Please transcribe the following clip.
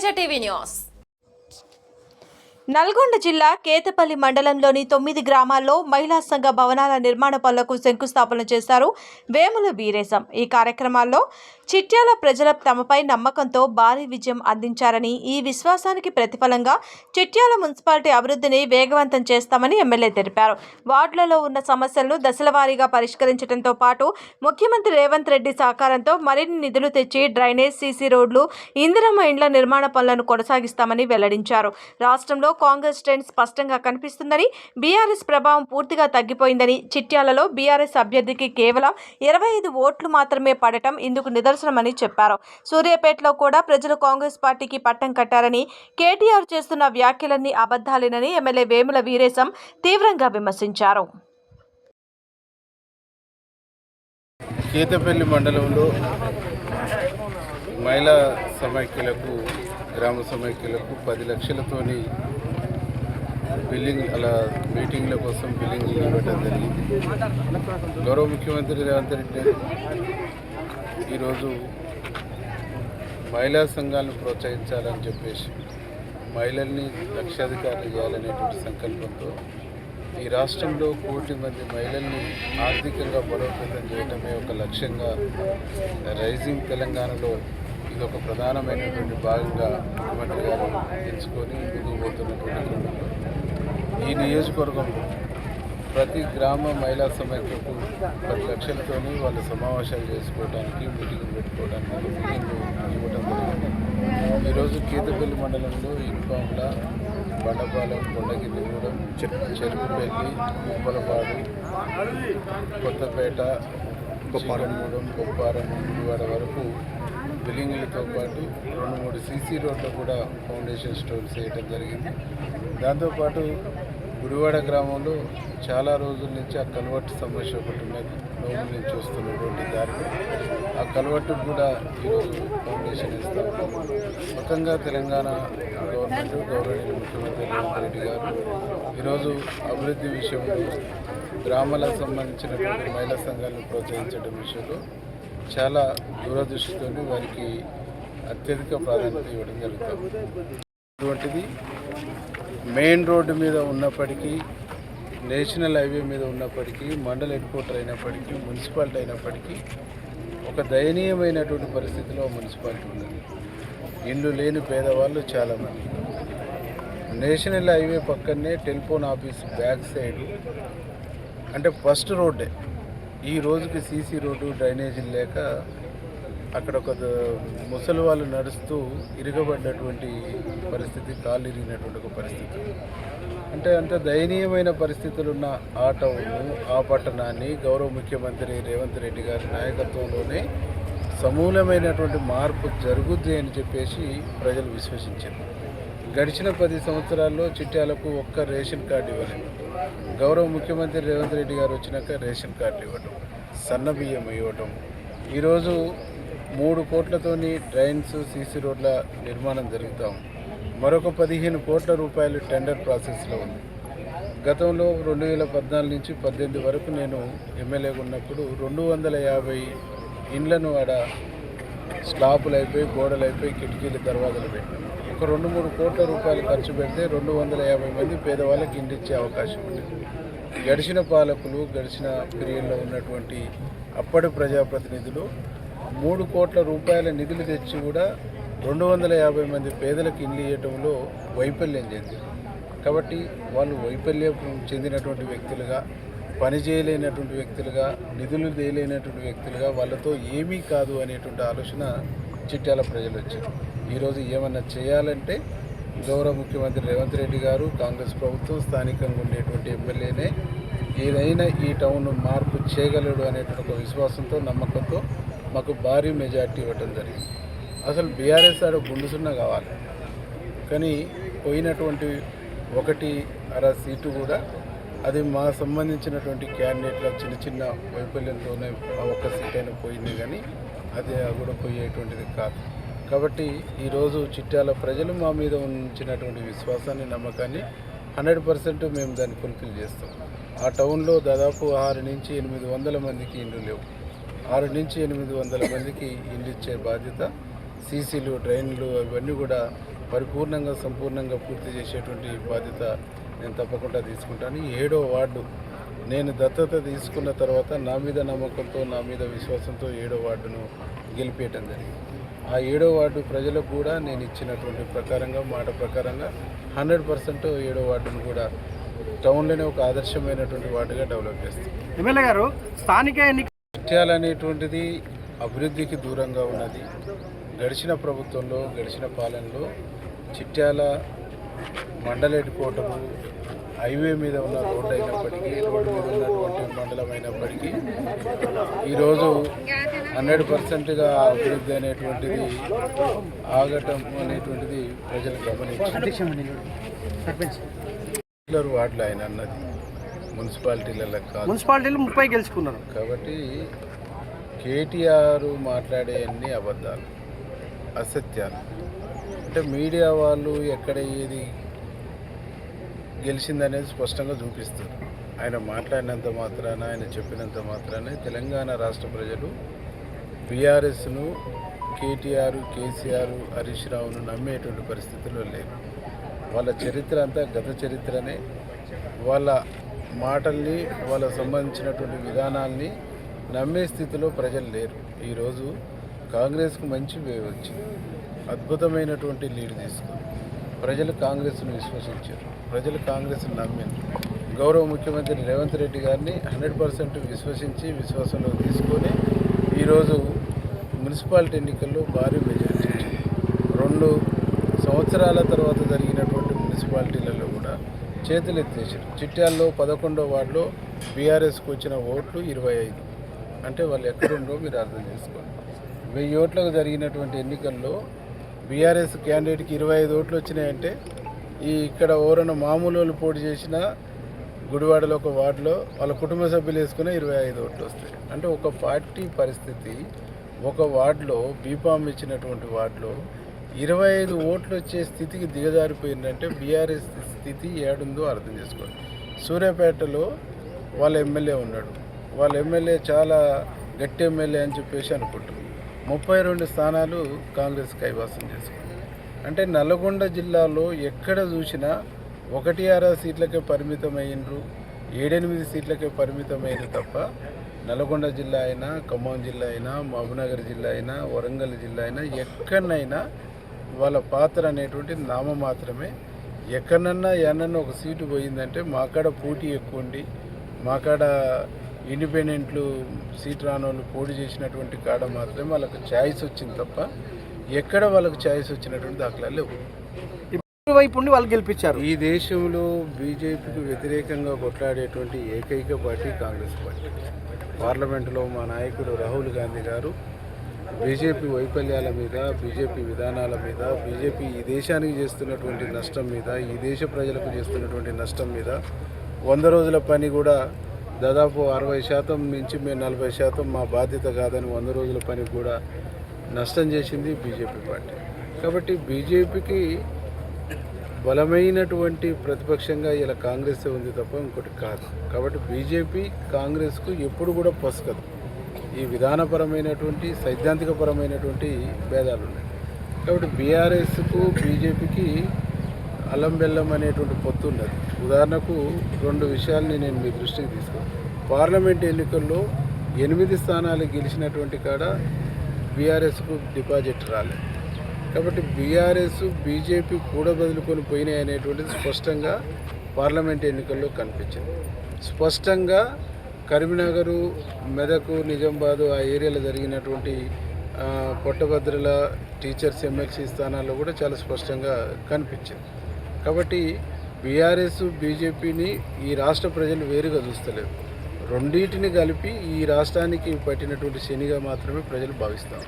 Major TV news. Nalgonda జిల్లా కేతపల్లి మండలంలోని 9 గ్రామాల్లో మహిళా సంఘ భవనాల నిర్మాణ పనులకు శంకుస్థాపన చేశారు వేముల వీరేశం. ఈ కార్యక్రమాల్లో చిట్యాల ప్రజల తమపై నమ్మకంతో భారీ విజయం అందించారని, ఈ విశ్వాసానికి ప్రతిఫలంగా చిట్యాల మున్సిపాలిటీ అభివృద్ధిని వేగవంతం చేస్తామని ఎమ్మెల్యే తెలిపారు. వార్డులలో ఉన్న సమస్యలను దశలవారీగా పరిష్కరించడంతో పాటు ముఖ్యమంత్రి రేవంత్ రెడ్డి సహకారంతో మరిన్ని నిధులు తెచ్చి డ్రైనేజ్, సీసీ రోడ్లు, ఇందిరమ్మ ఇండ్ల నిర్మాణ పనులను కొనసాగిస్తామని వెల్లడించారు. రాష్ట్రంలో కాంగ్రెస్ ట్రెండ్ స్పష్టంగా కనిపిస్తుందని, బీఆర్ఎస్ ప్రభావం పూర్తిగా తగ్గిపోయిందని, చిట్యాలలో బీఆర్ఎస్ అభ్యర్థికి కేవలం 25 ఓట్లు మాత్రమే పడటం ఇందుకు నిదర్శనమని చెప్పారు. సూర్యాపేటలో కూడా ప్రజలు కాంగ్రెస్ పార్టీకి పట్టం కట్టారని, కేటీఆర్ చేస్తున్న వ్యాఖ్యలన్నీ అబద్ధాలేనని ఎమ్మెల్యే వేముల వీరేశం తీవ్రంగా విమర్శించారు. కేతపల్లి మండలంలో మహిళా సమైక్యులకు, గ్రామ సమైక్యులకు 10 లక్షలతోని బిల్డింగ్ మీటింగ్ల కోసం బిల్డింగ్ ఇవ్వడం జరిగింది. గౌరవ ముఖ్యమంత్రి రేవంత్ రెడ్డి ఈరోజు మహిళా సంఘాలను ప్రోత్సహించాలని చెప్పేసి మహిళల్ని లక్షాధికారులు చేయాలనేటువంటి సంకల్పంతో ఈ రాష్ట్రంలో 1 కోటి మంది మహిళల్ని ఆర్థికంగా బలోపేతం చేయడమే ఒక లక్ష్యంగా రైజింగ్ తెలంగాణలో ఇది ఒక ప్రధానమైనటువంటి భాగంగా ముఖ్యమంత్రి గారు ఎంచుకొని ముందుకు పోతున్నటువంటి క్రమంలో ఈ నియోజకవర్గంలో ప్రతి గ్రామ మహిళా సమైక్యకు 10 లక్షలతోని వాళ్ళు సమావేశాలు చేసుకోవడానికి, మీటింగ్లు పెట్టుకోవడానికి బిల్డింగ్లు ఇవ్వడం జరిగింది. ఈరోజు కేతపల్లి మండలంలో ఇనుపాముల, బండపాలెం, కొండగిరిగూడెం, చెరుకుపల్లి, ఉప్పలపాడు, కొత్తపేట, చీకటిగూడెం, కొప్పారం, గుడివాడ వరకు బిల్డింగ్లతో పాటు 2-3 సీసీ రోడ్లు కూడా ఫౌండేషన్ స్టోన్స్ వేయడం జరిగింది. దాంతోపాటు గుడివాడ గ్రామంలో చాలా రోజుల నుంచి ఆ కల్వర్టు సమస్య ఒకటి ఉన్నది. నోముల నుంచి వస్తున్నటువంటి దారిలో ఆ కల్వర్టు కూడా ఈరోజు ఫౌండేషన్ ఇస్తాం. మొత్తంగా తెలంగాణ గవర్నమెంట్, గౌరవనీయ ముఖ్యమంత్రి రేవంత్ రెడ్డి గారు ఈరోజు అభివృద్ధి విషయంలో గ్రామాలకు సంబంధించినటువంటి మహిళా సంఘాలను ప్రోత్సహించడం విషయంలో చాలా దూరదృష్టితో వారికి అత్యధిక ప్రాధాన్యత ఇవ్వడం జరుగుతుంది. అటువంటిది మెయిన్ రోడ్డు మీద ఉన్నప్పటికీ, నేషనల్ హైవే మీద ఉన్నప్పటికీ, మండల హెడ్ క్వార్టర్ అయినప్పటికీ, మున్సిపాలిటీ అయినప్పటికీ ఒక దయనీయమైనటువంటి పరిస్థితిలో మున్సిపాలిటీ ఉన్నది. ఇల్లు లేని పేదవాళ్ళు చాలామంది. నేషనల్ హైవే పక్కనే టెలిఫోన్ ఆఫీస్ బ్యాక్ సైడ్ అంటే ఫస్ట్ రోడ్డే ఈ రోజుకి సీసీ రోడ్డు, డ్రైనేజీలు లేక అక్కడ ఒక ముసలి వాళ్ళు నడుస్తూ ఇరగబడ్డటువంటి పరిస్థితి, కాళ్ళు ఇరిగినటువంటి ఒక పరిస్థితి. అంటే అంత దయనీయమైన పరిస్థితులున్న ఆ టౌన్ను, ఆ పట్టణాన్ని గౌరవ ముఖ్యమంత్రి రేవంత్ రెడ్డి గారి నాయకత్వంలోనే సమూలమైనటువంటి మార్పు జరుగుద్ది అని చెప్పేసి ప్రజలు విశ్వసించారు. గడిచిన 10 సంవత్సరాల్లో చిట్యాలకు ఒక్క రేషన్ కార్డు ఇవ్వలేదు. గౌరవ ముఖ్యమంత్రి రేవంత్ రెడ్డి గారు వచ్చినాక రేషన్ కార్డులు ఇవ్వటం, సన్న బియ్యం ఇవ్వటం, ఈరోజు 3 కోట్లతోని డ్రైన్స్, సీసీ రోడ్ల నిర్మాణం జరుగుతాం. మరొక 15 కోట్ల రూపాయలు టెండర్ ప్రాసెస్లో ఉంది. గతంలో 2014 నుంచి 18 వరకు నేను ఎమ్మెల్యేగా ఉన్నప్పుడు 250 ఇండ్లను ఆడ స్లాపులు అయిపోయి, గోడలు అయిపోయి, కిటికీలు, దర్వాజాలు పెట్టాం. ఒక 2-3 కోట్ల రూపాయలు ఖర్చు పెడితే 250 మంది పేదవాళ్ళకి ఇండ్లు ఇచ్చే అవకాశం ఉంది. గడిచిన పాలకులు, గడిచిన పీరియడ్లో ఉన్నటువంటి అప్పటి ప్రజాప్రతినిధులు 3 కోట్ల రూపాయల నిధులు తెచ్చి కూడా 250 మంది పేదలకు ఇండ్లు ఇవ్వటంలో వైఫల్యం చెందారు. కాబట్టి వాళ్ళు వైఫల్యం చెందినటువంటి వ్యక్తులుగా, పని చేయలేనటువంటి వ్యక్తులుగా, నిధులు చేయలేనటువంటి వ్యక్తులుగా, వాళ్ళతో ఏమీ కాదు అనేటువంటి ఆలోచన చిట్యాల ప్రజలు వచ్చారు. ఈరోజు ఏమన్నా చేయాలంటే గౌరవ ముఖ్యమంత్రి రేవంత్ రెడ్డి గారు, కాంగ్రెస్ ప్రభుత్వం, స్థానికంగా ఉండేటువంటి ఎమ్మెల్యేనే ఏదైనా ఈ టౌన్ మార్పు చేయగలడు అనేటువంటి ఒక విశ్వాసంతో, నమ్మకంతో మాకు భారీ మెజార్టీ ఇవ్వటం జరిగింది. అసలు బీఆర్ఎస్ ఆడ గుండుసున్న కావాలి, కానీ పోయినటువంటి 1.5 సీటు కూడా అది మా సంబంధించినటువంటి క్యాండిడేట్ల చిన్న వైఫల్యంతోనే ఒక్క సీట్ అయినా పోయింది, కానీ అది కూడా పోయేటువంటిది కాదు. కాబట్టి ఈరోజు చిట్యాల ప్రజలు మా మీద ఉంచినటువంటి విశ్వాసాన్ని, నమ్మకాన్ని 100% మేము దాన్ని ఫుల్ఫిల్ చేస్తాం. ఆ టౌన్లో దాదాపు 6 నుంచి 800 మందికి ఇండ్లు లేవు. 6 నుంచి 800 మందికి ఇండ్లు ఇచ్చే బాధ్యత, సీసీలు, డ్రైన్లు ఇవన్నీ కూడా పరిపూర్ణంగా సంపూర్ణంగా పూర్తి చేసేటువంటి బాధ్యత నేను తప్పకుండా తీసుకుంటాను. 7వ వార్డు నేను దత్తత తీసుకున్న తర్వాత నా మీద నమ్మకంతో నా మీద విశ్వాసంతో 7వ వార్డును గెలిపేయటం జరిగింది. ఆ 7వ వార్డు ప్రజలకు కూడా నేను ఇచ్చినటువంటి ప్రకారంగా మాట ప్రకారంగా 100% 7వ వార్డును కూడా టౌన్లోనే ఒక ఆదర్శమైనటువంటి వార్డుగా డెవలప్ చేస్తాం. ఎమ్మెల్యే గారు స్థానిక చిట్యాల అనేటువంటిది అభివృద్ధికి దూరంగా ఉన్నది. గడిచిన ప్రభుత్వంలో గడిచిన పాలనలో చిట్యాల మండల హెడ్ క్వార్టరు హైవే మీద ఉన్న రోడ్డు అయినప్పటికీ రోడ్డు మీద ఉన్నటువంటి మండలం అయినప్పటికీ ఈరోజు 100%గా అభివృద్ధి అనేటువంటిది ఆగటం అనేటువంటిది ప్రజలు గమనించారు. వార్డులు ఆయన అన్నది మున్సిపాలిటీలలో కాదు, మున్సిపాలిటీలు 30 గెలుచుకున్నారు. కాబట్టి కేటీఆర్ మాట్లాడే అన్ని అబద్ధాలు, అసత్యాలు. అంటే మీడియా వాళ్ళు ఎక్కడ ఏది గెలిచిందనేది స్పష్టంగా చూపిస్తారు. ఆయన మాట్లాడినంత మాత్రాన, ఆయన చెప్పినంత మాత్రానే తెలంగాణ రాష్ట్ర ప్రజలు బీఆర్ఎస్ను, కేటీఆర్, కేసీఆర్, హరీష్ రావును నమ్మేటువంటి పరిస్థితుల్లో లేరు. వాళ్ళ చరిత్ర అంతా గత చరిత్రనే. వాళ్ళ మాటల్ని, వాళ్ళకు సంబంధించినటువంటి విధానాల్ని నమ్మే స్థితిలో ప్రజలు లేరు. ఈరోజు కాంగ్రెస్కు మంచి వేవ్ వచ్చింది, అద్భుతమైనటువంటి లీడ్ తీసుకుంది. ప్రజలు కాంగ్రెస్ను విశ్వసించారు, ప్రజలు కాంగ్రెస్ను నమ్మారు. గౌరవ ముఖ్యమంత్రి రేవంత్ రెడ్డి గారిని 100% విశ్వసించి విశ్వాసంలో తీసుకొని ఈరోజు మున్సిపాలిటీ ఎన్నికల్లో భారీ మెజారిటీ వచ్చింది. 2 సంవత్సరాల తర్వాత జరిగినటువంటి మున్సిపాలిటీలలో కూడా చేతులు ఎత్తేసారు. చిట్యాల్లో 11వ వార్డులో బీఆర్ఎస్కి వచ్చిన ఓట్లు 25. అంటే వాళ్ళు ఎక్కడుండో మీరు అర్థం చేసుకోండి. 1000 ఓట్లకు జరిగినటువంటి ఎన్నికల్లో బీఆర్ఎస్ క్యాండిడేట్కి 25 ఓట్లు వచ్చినాయంటే ఇక్కడ ఎవరైనా మామూలు వాళ్ళు పోటీ చేసిన గుడివాడలో ఒక వార్డులో వాళ్ళ కుటుంబ సభ్యులు వేసుకునే 25 ఓట్లు వస్తాయి. అంటే ఒక పార్టీ పరిస్థితి ఒక వార్డులో బీఫామ్ ఇచ్చినటువంటి వార్డులో 25 ఓట్లు వచ్చే స్థితికి దిగజారిపోయిందంటే బీఆర్ఎస్ స్థితి ఏడుందో అర్థం చేసుకోండి. సూర్యాపేటలో వాళ్ళ ఎమ్మెల్యే ఉన్నాడు, వాళ్ళ ఎమ్మెల్యే చాలా గట్టి ఎమ్మెల్యే అని చెప్పేసి అనుకుంటున్నారు. 32 స్థానాలు కాంగ్రెస్ కైవసం చేసుకుంది. అంటే నల్గొండ జిల్లాలో ఎక్కడ చూసినా 1-6 సీట్లకే పరిమితమైనరు, 7-8 సీట్లకే పరిమితమైనది తప్ప నల్గొండ జిల్లా అయినా, ఖమ్మం జిల్లా అయినా, మహబూబ్నగర్ జిల్లా అయినా, వరంగల్ జిల్లా అయినా ఎక్కడనైనా వాళ్ళ పాత్ర అనేటువంటి నామ మాత్రమే. ఎక్కడన్నా ఏమన్నా ఒక సీటు పోయిందంటే మా కాడ పోటీ ఎక్కువ ఉండి, మా కాడ ఇండిపెండెంట్లు సీట్ రానోళ్ళు పోటీ చేసినటువంటి కాడ మాత్రమే వాళ్ళకి ఛాయిస్ వచ్చింది తప్ప ఎక్కడ వాళ్ళకి ఛాయిస్ వచ్చినటువంటి దాఖలాలు లేవు. వైపు ఉండి వాళ్ళు గెలిపించారు. ఈ దేశంలో బీజేపీకి వ్యతిరేకంగా కొట్లాడేటువంటి ఏకైక పార్టీ కాంగ్రెస్ పార్టీ. పార్లమెంటులో మా నాయకుడు రాహుల్ గాంధీ గారు బీజేపీ వైఫల్యాల మీద, బీజేపీ విధానాల మీద, బీజేపీ ఈ దేశానికి చేస్తున్నటువంటి నష్టం మీద, ఈ దేశ ప్రజలకు చేస్తున్నటువంటి నష్టం మీద 100 రోజుల పని కూడా దాదాపు 60% నుంచి మేము 40% మా బాధ్యత కాదని 100 రోజుల పని కూడా నష్టం చేసింది బీజేపీ పార్టీ. కాబట్టి బీజేపీకి బలమైనటువంటి ప్రతిపక్షంగా ఇలా కాంగ్రెస్ ఉంది తప్ప ఇంకోటి కాదు. కాబట్టి బీజేపీ కాంగ్రెస్కు ఎప్పుడు కూడా పొసగదు. ఈ విధానపరమైనటువంటి, సైద్ధాంతికపరమైనటువంటి భేదాలు ఉన్నాయి. కాబట్టి బీఆర్ఎస్కు బీజేపీకి అల్లం బెల్లం అనేటువంటి పొత్తు ఉన్నది. ఉదాహరణకు 2 విషయాల్ని నేను మీ దృష్టికి తీసుకున్నాను. పార్లమెంట్ ఎన్నికల్లో 8 స్థానాలు గెలిచినటువంటి కాడ బీఆర్ఎస్కు డిపాజిట్ రాలేదు. కాబట్టి బీఆర్ఎస్ బీజేపీ కూడా బదులుకొని పోయినాయి అనేటువంటిది స్పష్టంగా పార్లమెంట్ ఎన్నికల్లో కనిపించింది. స్పష్టంగా కరీంనగరు, మెదకు, నిజామాబాదు ఆ ఏరియాలో జరిగినటువంటి పట్టభద్రుల టీచర్స్ ఎమ్మెల్సీ స్థానాల్లో కూడా చాలా స్పష్టంగా కనిపించింది. కాబట్టి బీఆర్ఎస్ బీజేపీని ఈ రాష్ట్ర ప్రజలు వేరుగా చూస్తలేరు. రెండింటిని కలిపి ఈ రాష్ట్రానికి పట్టినటువంటి శనిగా మాత్రమే ప్రజలు భావిస్తారు.